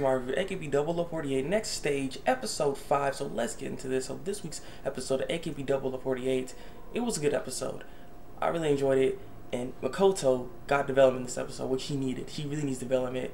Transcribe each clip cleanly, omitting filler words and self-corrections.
my review, AKB0048, Next Stage, Episode 5. So let's get into this. So this week's episode of AKB0048, it was a good episode. I really enjoyed it, and Makoto got development in this episode, which she needed. She really needs development,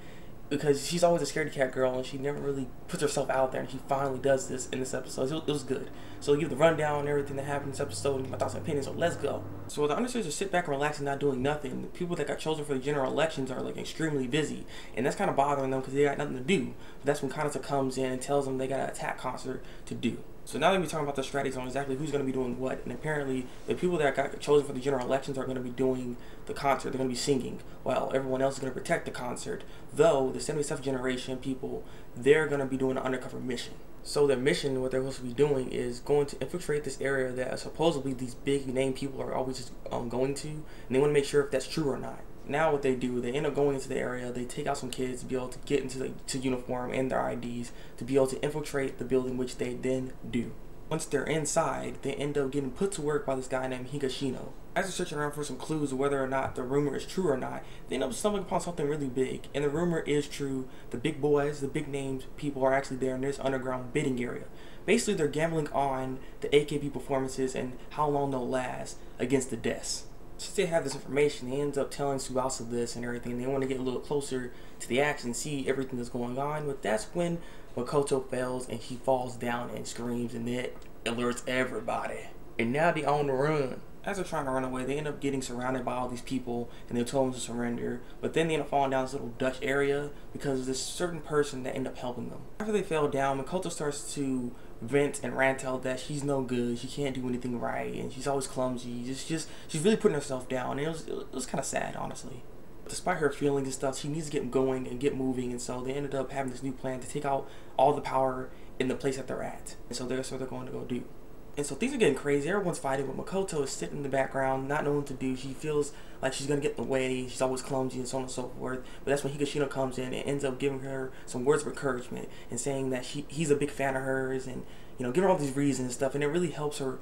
because she's always a scaredy cat girl, and she never really puts herself out there, and she finally does this in this episode. It was good. So I'll give the rundown and everything that happened in this episode, and my thoughts and opinions, so let's go. So while the understudies are sit back and relax and not doing nothing, the people that got chosen for the general elections are like extremely busy, and that's kind of bothering them because they got nothing to do. But that's when Kanata comes in and tells them they got an attack concert to do. So now they're going to be talking about the strategies on exactly who's going to be doing what, and apparently the people that got chosen for the general elections are going to be doing the concert. They're going to be singing, while everyone else is going to protect the concert. Though the 77th generation people, they're going to be doing an undercover mission. So their mission, what they're supposed to be doing, is going to infiltrate this area that supposedly these big name people are always just going to, and they want to make sure if that's true or not. Now what they do, they end up going into the area, they take out some kids to be able to get into to uniform and their IDs to be able to infiltrate the building, which they then do. Once they're inside, they end up getting put to work by this guy named Higashino. As they're searching around for some clues of whether or not the rumor is true or not, they end up stumbling upon something really big. And the rumor is true. The big boys, the big names people are actually there in this underground bidding area. Basically, they're gambling on the AKB performances and how long they'll last against the deaths. Since they have this information, they end up telling Tsubasa this and everything, and they want to get a little closer to the action, see everything that's going on. But that's when Makoto fails and he falls down and screams, and it alerts everybody. And now they're on the run. As they're trying to run away, they end up getting surrounded by all these people, and they told them to surrender. But then they end up falling down this little Dutch area because of this certain person that ended up helping them. After they fell down, Makoto starts to vent and rant out that she's no good, she can't do anything right, and she's always clumsy. She's really putting herself down, and it was kind of sad, honestly. Despite her feelings and stuff, she needs to get going and get moving, and so they ended up having this new plan to take out all the power in the place that they're at. And so that's what they're going to go do. And so things are getting crazy. Everyone's fighting, but Makoto is sitting in the background, not knowing what to do. She feels like she's going to get in the way. She's always clumsy and so on and so forth. But that's when Higashino comes in and ends up giving her some words of encouragement and saying that he's a big fan of hers, and, you know, giving her all these reasons and stuff. And it really helps her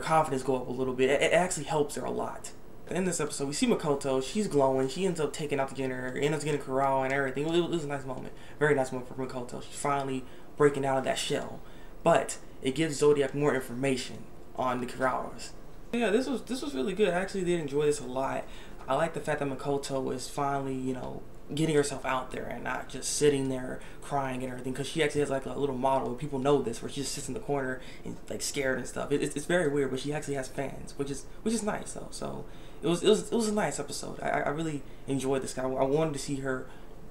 confidence go up a little bit. It actually helps her a lot. In this episode, we see Makoto. She's glowing. She ends up taking out the generator, ends up getting corral and everything. It was a nice moment. Very nice moment for Makoto. She's finally breaking out of that shell. But it gives Zodiac more information on the corrals. Yeah, this was really good. I actually did enjoy this a lot. I like the fact that Makoto is finally, you know, getting herself out there and not just sitting there crying and everything, because she actually has like a little model where people know this, where she just sits in the corner and like scared and stuff. It's very weird, but she actually has fans, which is nice though. So it was a nice episode. I really enjoyed this guy. I wanted to see her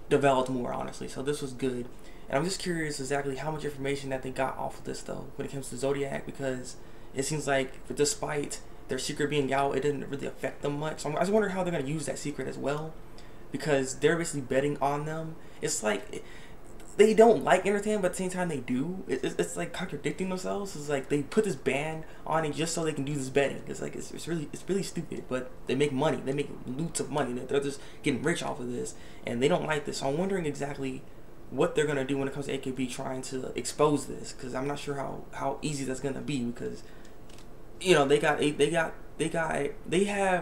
developed more, honestly. So this was good. And I'm just curious exactly how much information that they got off of this though when it comes to Zodiac, because it seems like despite their secret being out, it didn't really affect them much. So I just wonder how they're going to use that secret as well, because they're basically betting on them. It's like they don't like entertainment, but at the same time they do. It's like contradicting themselves. It's like they put this ban on it just so they can do this betting. It's like it's really stupid, but they make money. They make loot of money. They're just getting rich off of this, and they don't like this. So I'm wondering exactly what they're gonna do when it comes to AKB trying to expose this, because I'm not sure how easy that's gonna be, because, you know, they have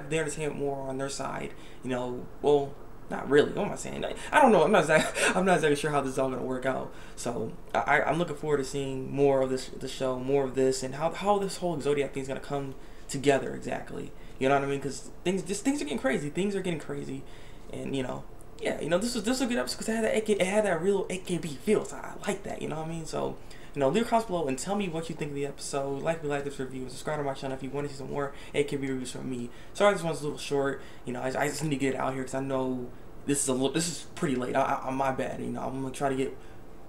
their entertainment more on their side, you know. Well, not really. What am I saying? I don't know. I'm not exactly sure how this is all gonna work out. So I'm looking forward to seeing more of the show, more of this, and how this whole Zodiac thing is gonna come together exactly. You know what I mean? Because things are getting crazy. Things are getting crazy, and, you know. Yeah, you know, this was a good episode because it had that real AKB feel. So I like that, you know what I mean? So, you know, leave comments below and tell me what you think of the episode. Like this review, and subscribe to my channel if you want to see some more AKB reviews from me. Sorry this one's a little short. You know, I just need to get it out here because I know this is pretty late. I'm my bad. You know, I'm gonna try to get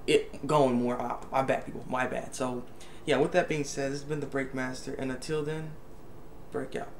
it going more. My bad, people. My bad. So, yeah. With that being said, this has been the Thabreakmaster, and until then, break out.